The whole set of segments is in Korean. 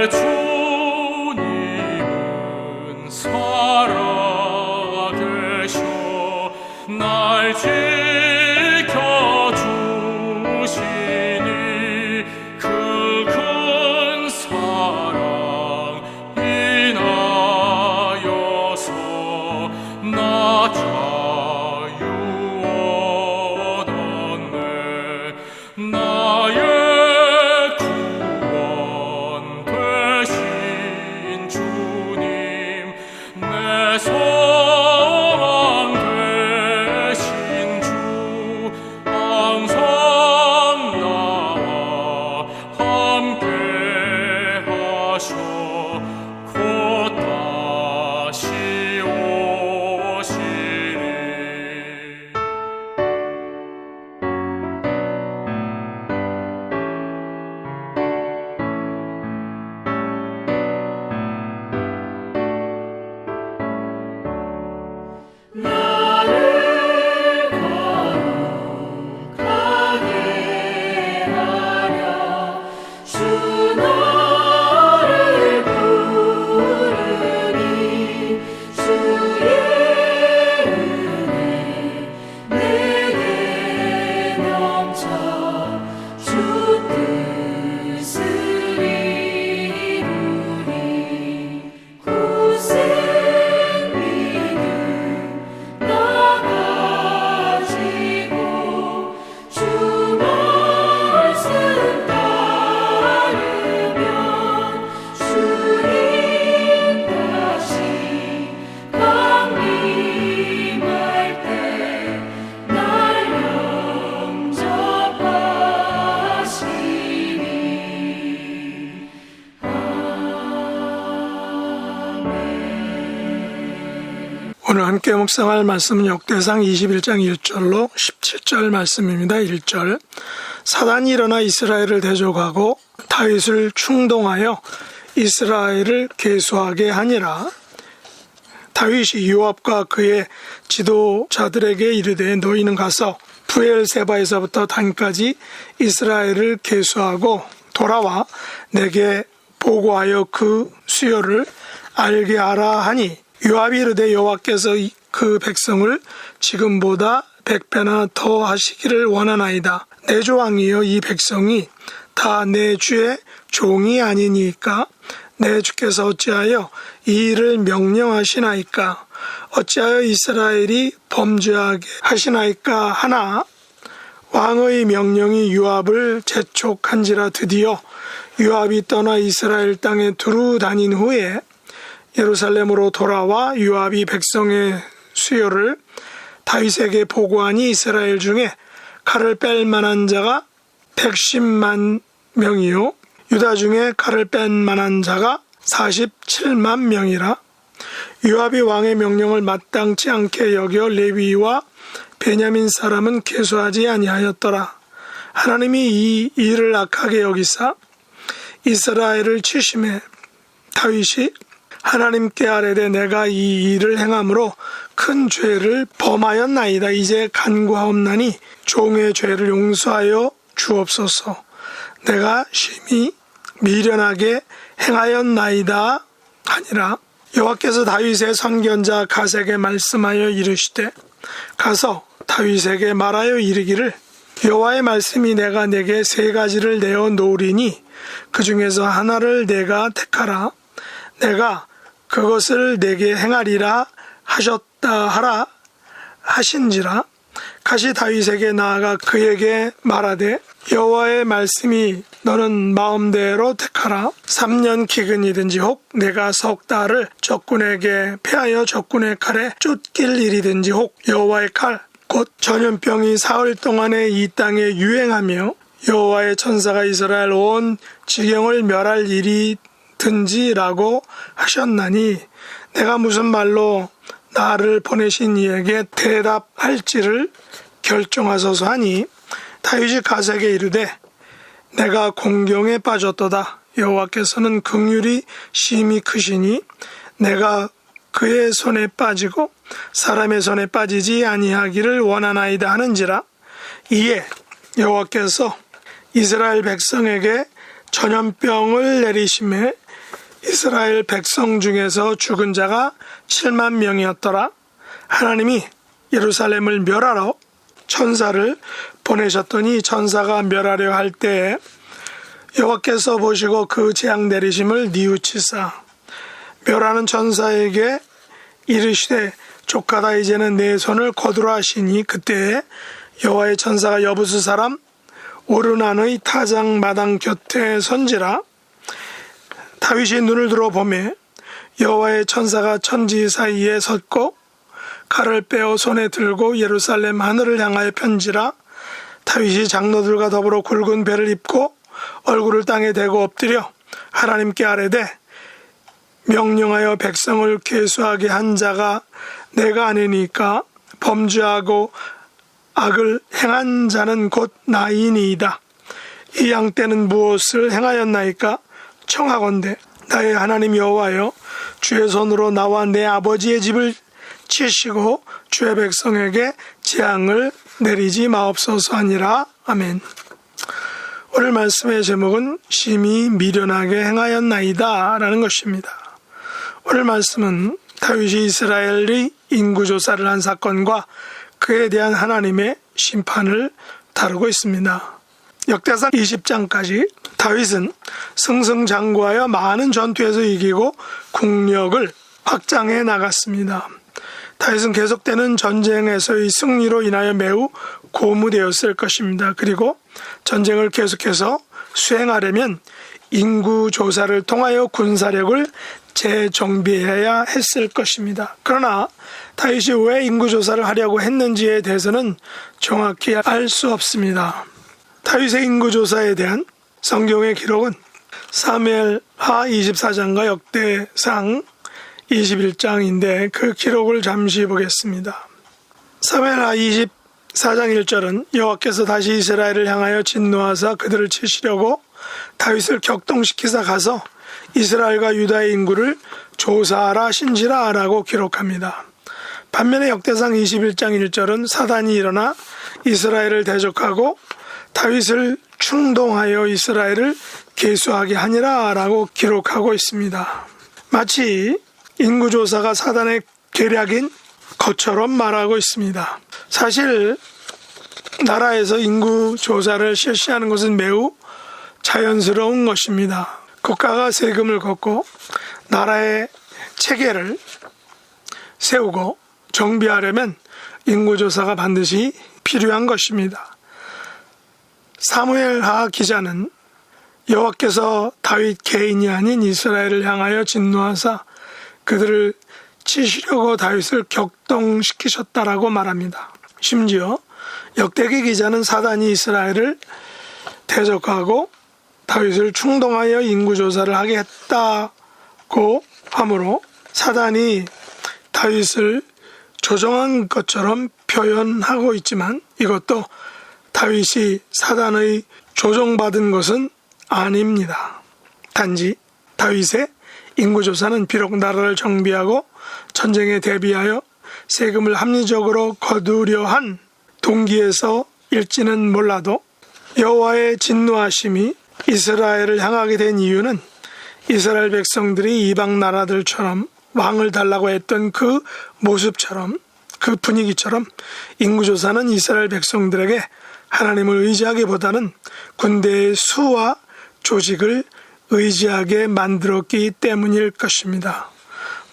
주님은 살아계셔 날 지켜주시니 그 큰 사랑 인하여서 나 자유 얻었네 나의 구원 되신 주님 내 소망 되신 주 항상 나와 함께 하셔 곧 다시 오시리 나를 거룩하게 하려 주 너를 부르니 주의 은혜 내게 넘쳐 주 뜻을 이루리 고생 믿음 나가지고 주 말씀 따르면 주님 다시 강림할 때 날 영접하시니 오늘 함께 묵상할 말씀은 역대상 21장 1절로 17절 말씀입니다. 1절 사단이 일어나 이스라엘을 대적하고 다윗을 충동하여 이스라엘을 계수하게 하니라. 다윗이 요압과 그의 지도자들에게 이르되 너희는 가서 브엘세바에서부터 단까지 이스라엘을 계수하고 돌아와 내게 보고하여 그 수요를 알게 하라 하니 요압이 이르되 여호와께서 그 백성을 지금보다 100배나 더 하시기를 원하나이다. 내 주 왕이여 이 백성이 다 내 주의 종이 아니니까 내 주께서 어찌하여 이 일을 명령하시나이까 어찌하여 이스라엘이 범죄하게 하시나이까 하나 왕의 명령이 요압을 재촉한지라. 드디어 요압이 떠나 이스라엘 땅에 두루 다닌 후에 예루살렘으로 돌아와 요압이 백성의 수요를 다윗에게 보고하니 이스라엘 중에 칼을 뺄 만한 자가 110만 명이요 유다 중에 칼을 뺀 만한 자가 47만 명이라. 요압이 왕의 명령을 마땅치 않게 여겨 레위와 베냐민 사람은 계수하지 아니하였더라. 하나님이 이 일을 악하게 여기사 이스라엘을 치심해 다윗이 하나님께 아뢰되 내가 이 일을 행함으로 큰 죄를 범하였나이다. 이제 간구하옵나니 종의 죄를 용서하여 주옵소서. 내가 심히 미련하게 행하였나이다 하니라. 여호와께서 다윗의 선견자 갓에게 말씀하여 이르시되 가서 다윗에게 말하여 이르기를 여호와의 말씀이 내가 내게 3가지를 내어 놓으리니 그 중에서 하나를 내가 택하라. 내가 그것을 내게 행하리라 하셨다 하라 하신지라. 갓이 다윗에게 나아가 그에게 말하되 여호와의 말씀이 너는 마음대로 택하라. 3년 기근이든지 혹 내가 석 달을 적군에게 패하여 적군의 칼에 쫓길 일이든지 혹 여호와의 칼 곧 전염병이 사흘 동안에 이 땅에 유행하며 여호와의 천사가 이스라엘 온 지경을 멸할 일이든지라고 하셨나니 내가 무슨 말로 나를 보내신 이에게 대답할지를 결정하소서 하니 다윗이 갓에게 이르되 내가 공경에 빠졌도다. 여호와께서는 긍휼이 심히 크시니 내가 그의 손에 빠지고 사람의 손에 빠지지 아니하기를 원하나이다 하는지라. 이에 여호와께서 이스라엘 백성에게 전염병을 내리심에 이스라엘 백성 중에서 죽은 자가 7만 명이었더라. 하나님이 예루살렘을 멸하러 천사를 보내셨더니 천사가 멸하려 할 때에 여호와께서 보시고 그 재앙 내리심을 뉘우치사 멸하는 천사에게 이르시되 족하다 이제는 내 손을 거두라 하시니 그때에 여호와의 천사가 여부수 사람 오르난의 타작 마당 곁에 선지라. 다윗이 눈을 들어 보매 여호와의 천사가 천지 사이에 섰고 칼을 빼어 손에 들고 예루살렘 하늘을 향하여 편지라. 다윗이 장로들과 더불어 굵은 배를 입고 얼굴을 땅에 대고 엎드려 하나님께 아뢰되 명령하여 백성을 계수하게 한 자가 내가 아니니까 범죄하고 악을 행한 자는 곧 나이니이다. 이 양 때는 무엇을 행하였나이까? 청하건대 나의 하나님 여호와여 주의 손으로 나와 내 아버지의 집을 치시고 주의 백성에게 재앙을 내리지 마옵소서 하니라. 아멘. 오늘 말씀의 제목은 심히 미련하게 행하였나이다 라는 것입니다. 오늘 말씀은 다윗이 이스라엘의 인구조사를 한 사건과 그에 대한 하나님의 심판을 다루고 있습니다. 역대상 20장까지 다윗은 승승장구하여 많은 전투에서 이기고 국력을 확장해 나갔습니다. 다윗은 계속되는 전쟁에서의 승리로 인하여 매우 고무되었을 것입니다. 그리고 전쟁을 계속해서 수행하려면 인구조사를 통하여 군사력을 재정비해야 했을 것입니다. 그러나 다윗이 왜 인구조사를 하려고 했는지에 대해서는 정확히 알 수 없습니다. 다윗의 인구조사에 대한 성경의 기록은 사무엘하 24장과 역대상 21장인데 그 기록을 잠시 보겠습니다. 사무엘하 24장 1절은 여호와께서 다시 이스라엘을 향하여 진노하사 그들을 치시려고 다윗을 격동시키사 가서 이스라엘과 유다의 인구를 조사하라 하신지라 라고 기록합니다. 반면에 역대상 21장 1절은 사단이 일어나 이스라엘을 대적하고 다윗을 충동하여 이스라엘을 계수하게 하니라 라고 기록하고 있습니다. 마치 인구조사가 사단의 계략인 것처럼 말하고 있습니다. 사실 나라에서 인구조사를 실시하는 것은 매우 자연스러운 것입니다. 국가가 세금을 걷고 나라의 체계를 세우고 정비하려면 인구조사가 반드시 필요한 것입니다. 사무엘하 기자는 여호와께서 다윗 개인이 아닌 이스라엘을 향하여 진노하사 그들을 치시려고 다윗을 격동시키셨다라고 말합니다. 심지어 역대기 기자는 사단이 이스라엘을 대적하고 다윗을 충동하여 인구조사를 하게 했다고 하므로 사단이 다윗을 조종한 것처럼 표현하고 있지만 이것도 다윗이 사단의 조종받은 것은 아닙니다. 단지 다윗의 인구조사는 비록 나라를 정비하고 전쟁에 대비하여 세금을 합리적으로 거두려 한 동기에서 일지는 몰라도 여호와의 진노하심이 이스라엘을 향하게 된 이유는 이스라엘 백성들이 이방 나라들처럼 왕을 달라고 했던 그 모습처럼 그 분위기처럼 인구조사는 이스라엘 백성들에게 하나님을 의지하기보다는 군대의 수와 조직을 의지하게 만들었기 때문일 것입니다.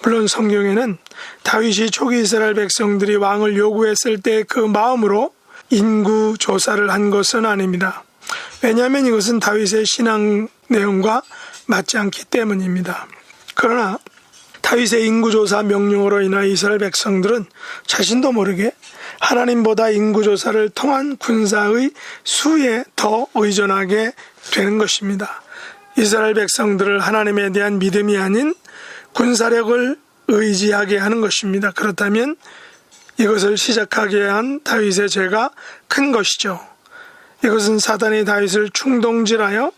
물론 성경에는 다윗이 초기 이스라엘 백성들이 왕을 요구했을 때 그 마음으로 인구조사를 한 것은 아닙니다. 왜냐하면 이것은 다윗의 신앙 내용과 맞지 않기 때문입니다. 그러나 다윗의 인구조사 명령으로 인하여 이스라엘 백성들은 자신도 모르게 하나님보다 인구조사를 통한 군사의 수에 더 의존하게 되는 것입니다. 이스라엘 백성들을 하나님에 대한 믿음이 아닌 군사력을 의지하게 하는 것입니다. 그렇다면 이것을 시작하게 한 다윗의 죄가 큰 것이죠. 이것은 사단이 다윗을 충동질하여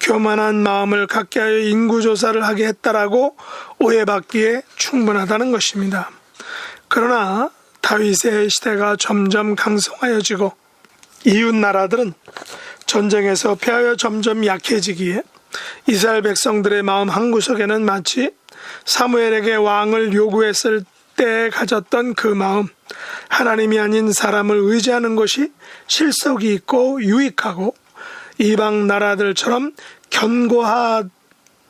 교만한 마음을 갖게 하여 인구조사를 하게 했다라고 오해받기에 충분하다는 것입니다. 그러나 다윗의 시대가 점점 강성하여지고 이웃 나라들은 전쟁에서 패하여 점점 약해지기에 이스라엘 백성들의 마음 한구석에는 마치 사무엘에게 왕을 요구했을 때 가졌던 그 마음, 하나님이 아닌 사람을 의지하는 것이 실속이 있고 유익하고 이방 나라들처럼 견고한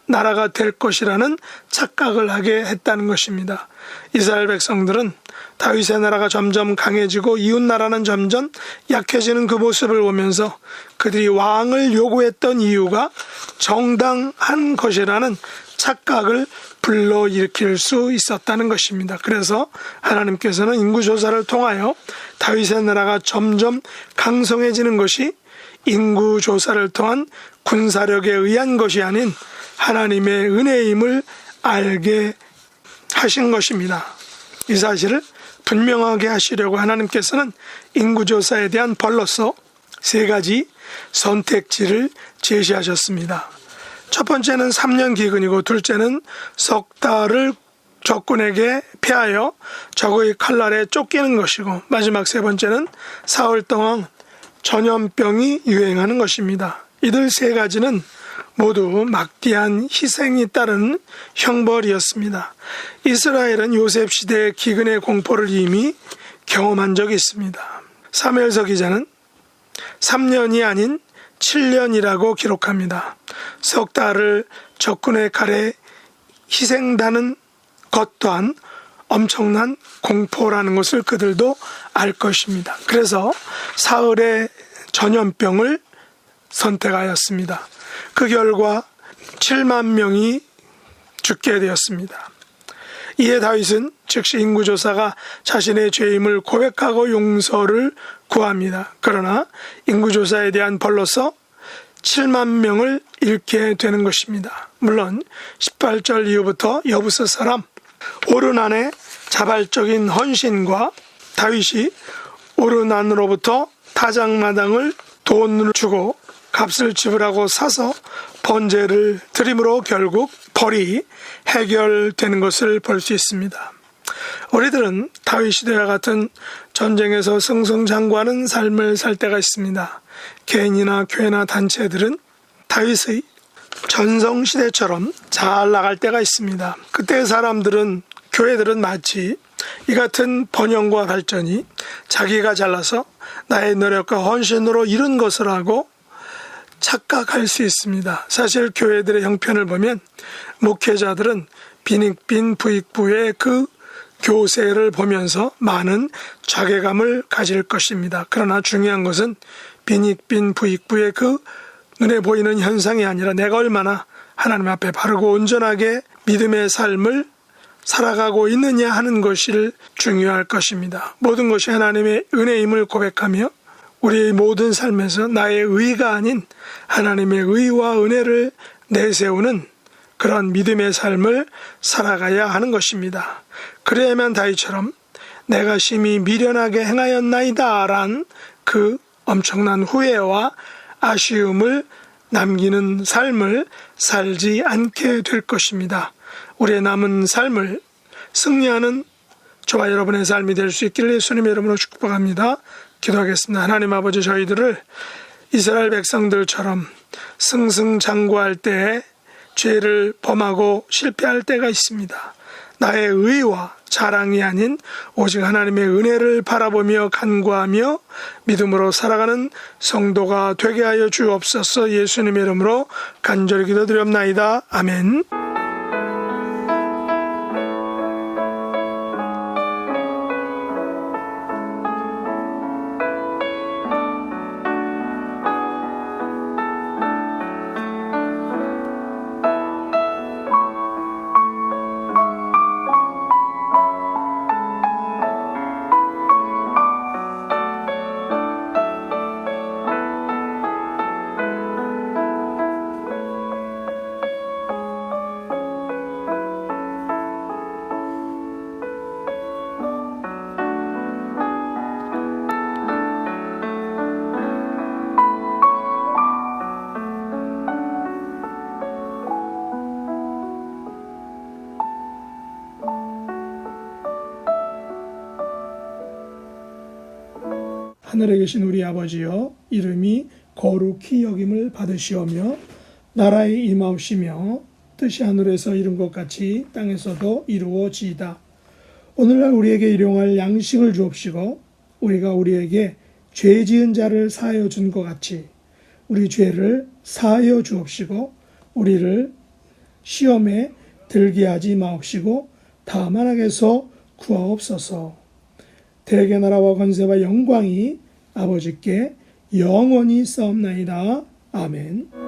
나라가 될 것이라는 착각을 하게 했다는 것입니다. 이스라엘 백성들은 다윗의 나라가 점점 강해지고 이웃 나라는 점점 약해지는 그 모습을 보면서 그들이 왕을 요구했던 이유가 정당한 것이라는 착각을 불러일으킬 수 있었다는 것입니다. 그래서 하나님께서는 인구조사를 통하여 다윗의 나라가 점점 강성해지는 것이 인구조사를 통한 군사력에 의한 것이 아닌 하나님의 은혜임을 알게 하신 것입니다. 이 사실을 분명하게 하시려고 하나님께서는 인구조사에 대한 벌로서 3가지 선택지를 제시하셨습니다. 첫 번째는 3년 기근이고, 둘째는 석 달을 적군에게 패하여 적의 칼날에 쫓기는 것이고, 마지막 3번째는 사흘 동안 전염병이 유행하는 것입니다. 이들 3가지는 모두 막대한 희생이 따른 형벌이었습니다. 이스라엘은 요셉 시대의 기근의 공포를 이미 경험한 적이 있습니다. 사무엘서 기자는 3년이 아닌 7년이라고 기록합니다. 석 달을 적군의 칼에 희생다는 것 또한 엄청난 공포라는 것을 그들도 알 것입니다. 그래서 사흘의 전염병을 선택하였습니다. 그 결과 7만 명이 죽게 되었습니다. 이에 다윗은 즉시 인구조사가 자신의 죄임을 고백하고 용서를 구합니다. 그러나 인구조사에 대한 벌로서 7만 명을 잃게 되는 것입니다. 물론 18절 이후부터 여부스 사람 오르난의 자발적인 헌신과 다윗이 오르난으로부터 타작마당을 돈을 주고 값을 지불하고 사서 번제를 드림으로 결국 벌이 해결되는 것을 볼 수 있습니다. 우리들은 다윗 시대와 같은 전쟁에서 승승장구하는 삶을 살 때가 있습니다. 개인이나 교회나 단체들은 다윗의 전성시대처럼 잘 나갈 때가 있습니다. 그때 사람들은, 교회들은 마치 이 같은 번영과 발전이 자기가 잘나서 나의 노력과 헌신으로 이룬 것을 하고 착각할 수 있습니다. 사실 교회들의 형편을 보면 목회자들은 빈익빈 부익부의 그 교세를 보면서 많은 자괴감을 가질 것입니다. 그러나 중요한 것은 빈익빈 부익부의 그 눈에 보이는 현상이 아니라 내가 얼마나 하나님 앞에 바르고 온전하게 믿음의 삶을 살아가고 있느냐 하는 것이 중요할 것입니다. 모든 것이 하나님의 은혜임을 고백하며 우리의 모든 삶에서 나의 의가 아닌 하나님의 의와 은혜를 내세우는 그런 믿음의 삶을 살아가야 하는 것입니다. 그래야만 다윗처럼 내가 심히 미련하게 행하였나이다 란 그 엄청난 후회와 아쉬움을 남기는 삶을 살지 않게 될 것입니다. 우리의 남은 삶을 승리하는 저와 여러분의 삶이 될 수 있기를 예수님의 이름으로 축복합니다. 기도하겠습니다. 하나님 아버지, 저희들을 이스라엘 백성들처럼 승승장구할 때에 죄를 범하고 실패할 때가 있습니다. 나의 의와 자랑이 아닌 오직 하나님의 은혜를 바라보며 간구하며 믿음으로 살아가는 성도가 되게 하여 주옵소서. 예수님의 이름으로 간절히 기도드리옵나이다. 아멘. 하늘에 계신 우리 아버지여, 이름이 거룩히 여김을 받으시오며 나라의 임하옵시며 뜻이 하늘에서 이룬 것 같이 땅에서도 이루어지이다. 오늘날 우리에게 일용할 양식을 주옵시고 우리가 우리에게 죄 지은 자를 사하여 준 것 같이 우리 죄를 사하여 주옵시고 우리를 시험에 들게 하지 마옵시고 다만 악에서 구하옵소서. 대개 나라와 권세와 영광이 아버지께 영원히 싸움나이다. 아멘.